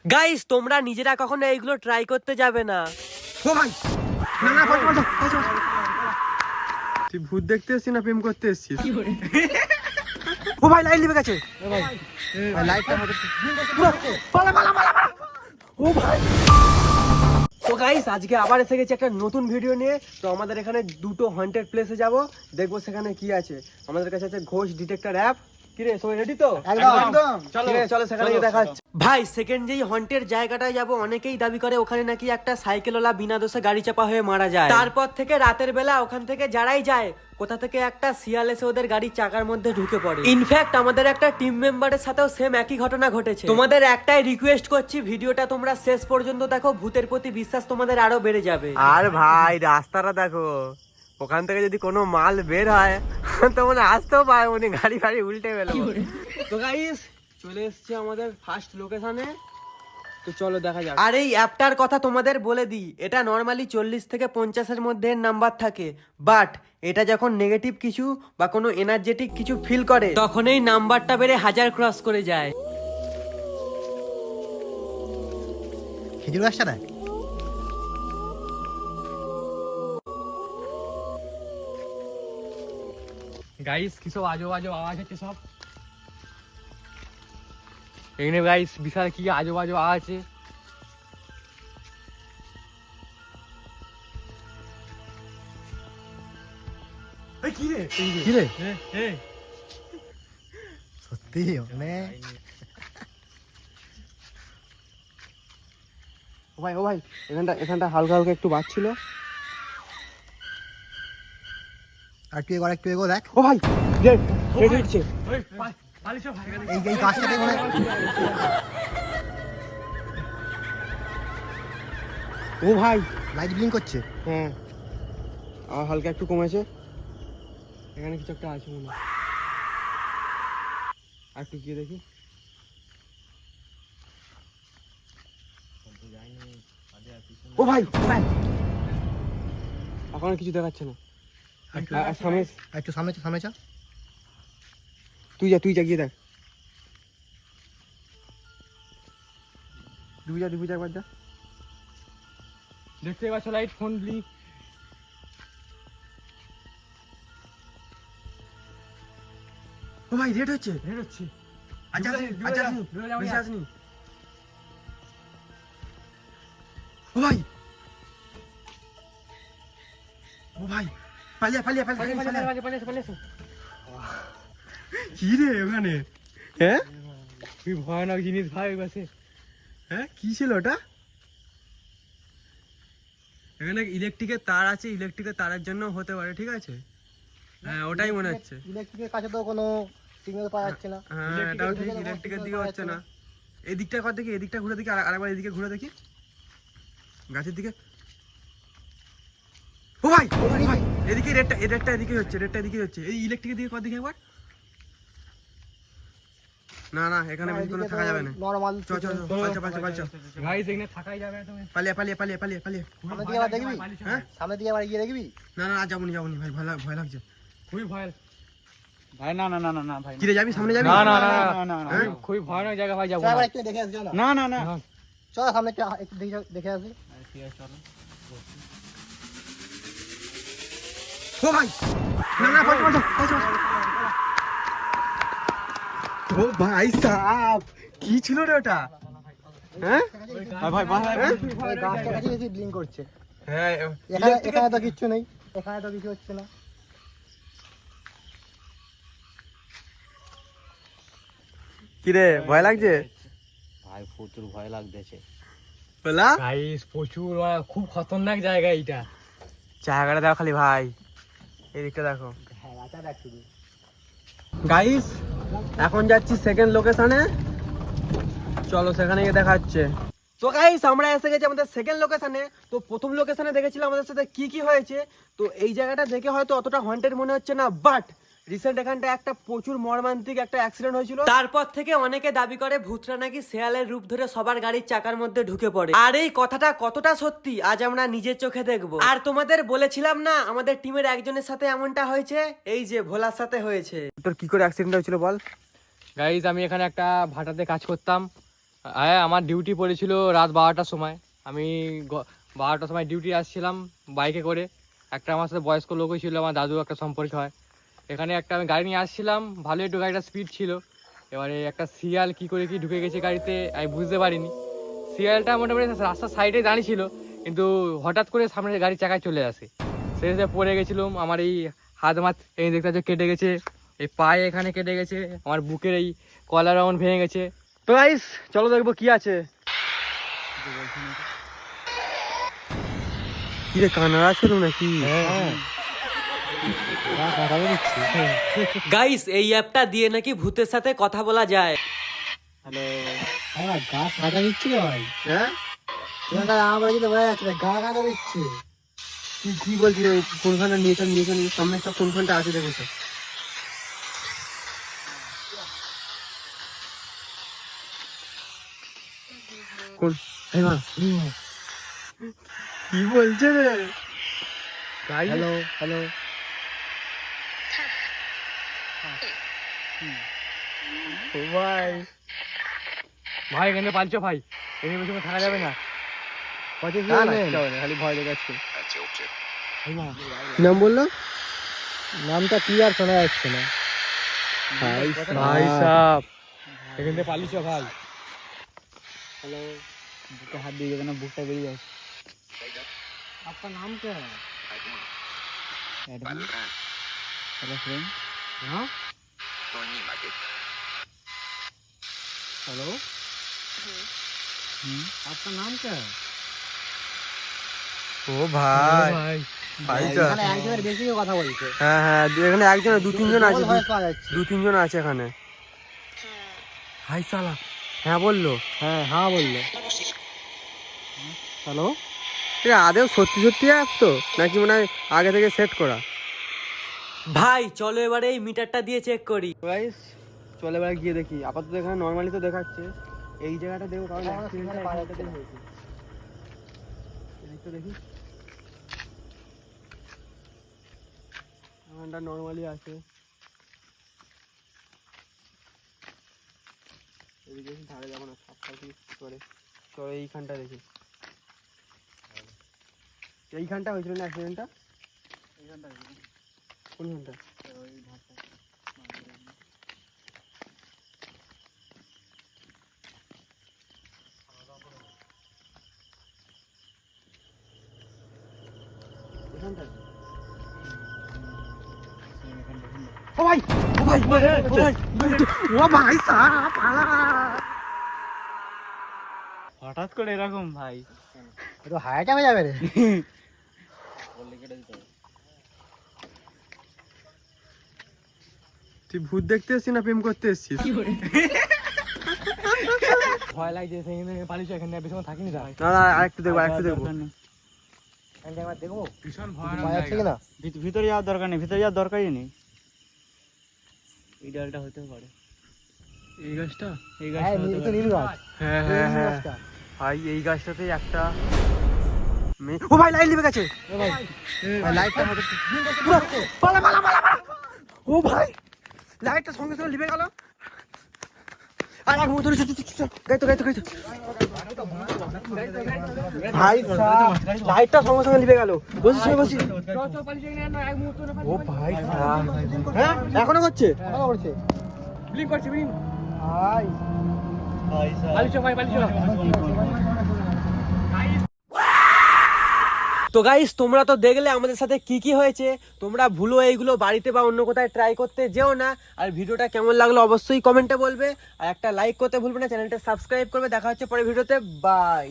Guys তোমরা নিজেরা কখনো এইগুলো ট্রাই করতে যাবে না। ও ভাই না না তুই ভূত দেখতে এসছিস না প্রেম করতে এসছিস? ও ভাই লাইট লিভে গেছে। ভাই লাইটটা ও ভাই। তো গাইস আজকে আবার এসে গেছি একটা নতুন ভিডিও নিয়ে। তো আমাদের এখানে দুটো হন্টেড প্লেসে যাব, দেখবো সেখানে কি আছে। আমাদের কাছে আছে ঘোষ ডিটেক্টর অ্যাপ। কিরে সবাই রেডি তো? একদম চলো সেখানে গিয়ে দেখা হচ্ছে। ভাই সেকেন্ড যেই হন্টের জায়গাটায় যাব, অনেকেই দাবি করে ওখানে নাকি একটা সাইকেলওয়ালা বিনা দোষে গাড়ি চাপা হয়ে মারা যায়। তারপর থেকে রাতের বেলা ওখান থেকে যারাই যায়, কোথা থেকে একটা শিয়াল এসে ওদের গাড়ির চাকার মধ্যে ঢুকে পড়ে। ইনফ্যাক্ট আমাদের একটা টিম মেম্বারের সাথেও সেম একই ঘটনা ঘটেছে। তোমাদের একটাই রিকোয়েস্ট করছি, ভিডিওটা তোমরা শেষ পর্যন্ত দেখো, ভূতের প্রতি বিশ্বাস তোমাদের আরো বেড়ে যাবে। আর ভাই রাস্তাটা দেখো, ওখান থেকে যদি কোনো মাল বের হয় তো মনে আসতেও পারে উনি গাড়ি ফাড়ি উল্টে গেল। তো গাইস চলে এসছে আমাদের ফার্স্ট লোকেশনে, তো চলো দেখা যাক। আর এই অ্যাপটার কথা তোমাদের বলে দিই, এটা নর্মালি 40 থেকে 50-এর মধ্যে নাম্বার থাকে, বাট এটা যখন নেগেটিভ কিছু বা কোনো এনার্জেটিক কিছু ফিল করে, তখন এই নাম্বারটা বেড়ে 1000 ক্রস করে যায়। খেজুর গাছটা দেখ। গাইস কিসব আজব আজব আওয়াজ হচ্ছে সব এখানে। গাইস বিশাল কি আজব আজব আওয়াজ আছে। কি রে সত্যি অনেক। ও ভাই এখানটা হালকা হালকা একটু বাজছিল। আর একটু এগো দেখ। ও ভাই রেড হচ্ছে। এই গাছটাতে মনে হয়। ও ভাই লাইট ব্লিঙ্ক করছে। হ্যাঁ আর হালকা একটু কমেছে। এখানে কিছু একটা আছে মনে হয়, আর একটু গিয়ে দেখি। ও ভাই এখন কিছু দেখাচ্ছে না। সামনে একটু সামনে চা। তুই যা গিয়ে দেখ। দুই যা একবার যা। দেখতে পাচ্ছ লাইট ফোন ব্লিঙ্ক। ও ভাই রেড হচ্ছে। আচ্ছা দূরে আসনি। ও ভাই পালিয়ে কি রে ওখানে? হ্যাঁ কি ভয়ানক জিনিস ভাই বাসে। হ্যাঁ কি ছিল ওটা? এখানে ইলেকট্রিকের তার আছে, ইলেকট্রিকের তারের জন্য হতে পারে, ঠিক আছে? হ্যাঁ ওটাই মনে হচ্ছে। ইলেকট্রিকের কাছে তো কোনো সিগন্যাল পাওয়া যাচ্ছে না। হ্যাঁ এটাও ঠিক, ইলেকট্রিকের দিকে হচ্ছে না। এদিকটা কর দেখি, এদিকটা ঘুরে দেখি, আরেকবার এদিকে ঘুরে দেখি গাছের দিকে। ও ভাই এদিকে রেডটা এদিকে হচ্ছে। এই ইলেকট্রিকের দিকে কর দেখি একবার। না এখানে বেশি কোনো থাকা যাবে না। নরমাল চল পালচা। গাইস এখানে থাকাই যাবে না তুমি। পালিয়ে। সামনে দিকে আবার দেখবি। হ্যাঁ সামনে দিকে আবার গিয়ে দেখবি। না যাবনি ভাই, ভয় লাগছে। খুবই ভয় ভাই। না ভাই। কিরে যাবি সামনে যাবি? না খুবই ভয়ানক জায়গা ভাই, যাবো চল না। আবার একটু দেখে আসি। না চল সামনে একটু দেখে আসি। চলো। ও ভাই না পালচা। ও ভাই সাহেব কি ছিল রে ওটা? হ্যাঁ ভাই ওই গাছটার কাছে বেশি ব্লিঙ্ক করছে। হ্যাঁ এখানে তো কিচ্ছু নেই, এখানে তো কিছু হচ্ছে না। কিরে ভয় লাগছে? ভাই প্রচুর ভয় লাগতেছে। বলা গাইস প্রচুর খুব খতরনাক জায়গা এইটা। জায়গাটা দেখো খালি ভাই, এদিকটা দেখো। হ্যাঁ আচ্ছা দেখ শুধু। গাইস এখন যাচ্ছি সেকেন্ড লোকেশনে, চলো সেখানে গিয়ে দেখা হচ্ছে। তো গাইস আমরা এসে গেছি আমাদের সেকেন্ড লোকেশনে। তো প্রথম লোকেশনে দেখেছিলাম আমাদের সাথে কি হয়েছে। তো এই জায়গাটা দেখে হয়তো অতটা হন্টেড মনে হচ্ছে না, বাট রিসেন্ট এখানটা একটা প্রচুর মর্মান্তিক একটা অ্যাক্সিডেন্ট হয়েছিল। তারপর থেকে অনেকে দাবি করে ভূতরা নাকি শেয়ালের রূপ ধরে সবার গাড়ির চাকার মধ্যে ঢুকে পড়ে। আর এই কথাটা কতটা সত্যি আজ আমরা নিজের চোখে দেখবো। আর তোমাদের বলেছিলাম না আমাদের টিমের একজনের সাথে এমনটা হয়েছে, এই যে ভোলার সাথে হয়েছে। তোর কি করে অ্যাক্সিডেন্ট হয়েছিল বল। গাইস আমি এখানে একটা ভাটাতে কাজ করতাম, হ্যাঁ, আমার ডিউটি পড়েছিল রাত 12টার সময়। আমি 12টার সময় ডিউটি আসছিলাম বাইকে করে। একটা আমার সাথে বয়স্ক লোকই ছিল, আমার দাদু একটা সম্পর্ক হয়। এখানে একটা আমি গাড়ি নিয়ে আসছিলাম, ভালো একটু গাড়িটা স্পিড ছিল। এবারে একটা শিয়াল কি করে কি ঢুকে গেছে গাড়িতে আমি বুঝতে পারিনি। শিয়ালটা মোটামুটি রাস্তার সাইডে দাঁড়িয়ে ছিল, কিন্তু হঠাৎ করে সামনে গাড়ির চাকায় চলে আসে। সেই পড়ে গেছিলাম। আমার এই হাত মাত এই দেখতে পাচ্ছ কেটে গেছে, এই পায়ে এখানে কেটে গেছে, আমার বুকের এই কলার রাউন্ড ভেঙে গেছে। তো গাইস চলো দেখবো কি আছে। কি রে কানাড়া ছিল নাকি? গাইস এই অ্যাপটা দিয়ে নাকি ভূতের সাথে কথা বলা যায়। গা কাটা দিচ্ছি ভাই, হ্যাঁ আমার কিন্তু ভাই গা কাটা দিচ্ছি। তুই কি বলছিস? কোনখানে নিয়েছেন সামনে সব কোনখানটা আছে দেখেছো? কোন এই মা কি বলছে রে? হ্যালো হ্যালো, ভাই ভাই এখানে পালছো ভাই, এখানে বেশি থাকা যাবে না। খালি ভয় দেখাচ্ছে। কি নাম বললো? নামটা ক্লিয়ার শোনা যাচ্ছে না। ভাই সাহেব এখান থেকে পালিয়েছো ভাই। হ্যালো, বুকে হাত দিয়ে যাবে না, বুকটা বেরিয়ে যাচ্ছে। আপনার নাম क्या है? हेलो फ्रेंड, हाँ हेलो, आपका नाम क्या है? ও ভাই ভাইটা এখানে একজনের বেশি কথা বলছে, হ্যাঁ হ্যাঁ এখানে একজন দু তিনজন আছে, ভয়েস পাওয়া যাচ্ছে। দু তিনজন আছে এখানে। হাই সালা, হ্যাঁ বললো। হ্যাঁ হ্যাঁ বললো। হ্যালো, এটা আদেও সত্যি সত্যি অ্যাপ তো নাকি মনে হয় আগে থেকে সেট করা? ভাই চলো এবারে এই মিটারটা দিয়ে চেক করি। গাইস চলে এবার গিয়ে দেখি। আপাতত এখানে নর্মালি তো দেখাচ্ছে, এই জায়গাটা দেখো কারণ অ্যাক্সিডেন্টটা পাওয়া যাচ্ছে হয়েছে। এদিকটা দেখি, এখানটা নর্মালি আছে। এদিকে ধারে যাবো না, সাপটা কি করে। তো এইখানটা দেখি, এইখানটা হয়েছিল না অ্যাক্সিডেন্টটা? কোনখানটা? এখানটা? ও ভাই ও ভাই ও ভাই ও ভাই সাপ পালা। হঠাৎ করে এরকম ভাই? একটু হাইটা হয়ে যাবে রে। তুই ভূত দেখতে এসছিস না প্রেম করতে এসছিস? ভয় লাগছে, সেখানে পালিয়েছো, এখানে বেশি থাকিনি ভাই। না না আরেকটু দেখবো, আরেকটু দেখবো। একবার দেখবো ভীষণ পাওয়া ভয়ানক যাচ্ছে জায়গা। কিনা। ভিতরে যাওয়ার দরকার নেই, ভিতরে যাওয়ার দরকারই নেই। এই জায়গাটা হতে পারে, এই গাছটা? এই হ্যাঁ গাছটা হতে নীল পারে। নীল গাছ, হ্যাঁ নীল হ্যাঁ হ্যাঁ গাছটা। ভাই এই গাছটাতে একটা মেয়ে। ও ভাই লাইট লিবে গেছে। ভাই লাইটটা হাতে পালা পালা পালা পালা। ও ভাই লাইটটা সঙ্গে সঙ্গে লিবে গেল। আর এক মুহূর্ত গাইতো গাইতো গাইতো। ভাই লাইটটা সঙ্গে সঙ্গে লিবে গেল। বসি বসি। ও ভাই হ্যাঁ এখনো করছে? এখনো করছে। ব্লিঙ্ক করছে, ব্লিঙ্ক। ভাই পালিয়েছো ভাই, পালিয়েছো। তো গাইস তোমরা তো দেখলে আমাদের সাথে কি কি হয়েছে। তোমরা ভুলো এইগুলো বাড়িতে বা অন্য কোথায় ট্রাই করতে যেও না। আর ভিডিওটা কেমন লাগলো অবশ্যই কমেন্টে বলবে, আর একটা লাইক করতে ভুলবে না, চ্যানেলটা সাবস্ক্রাইব করবে। দেখা হচ্ছে পরের ভিডিওতে, বাই।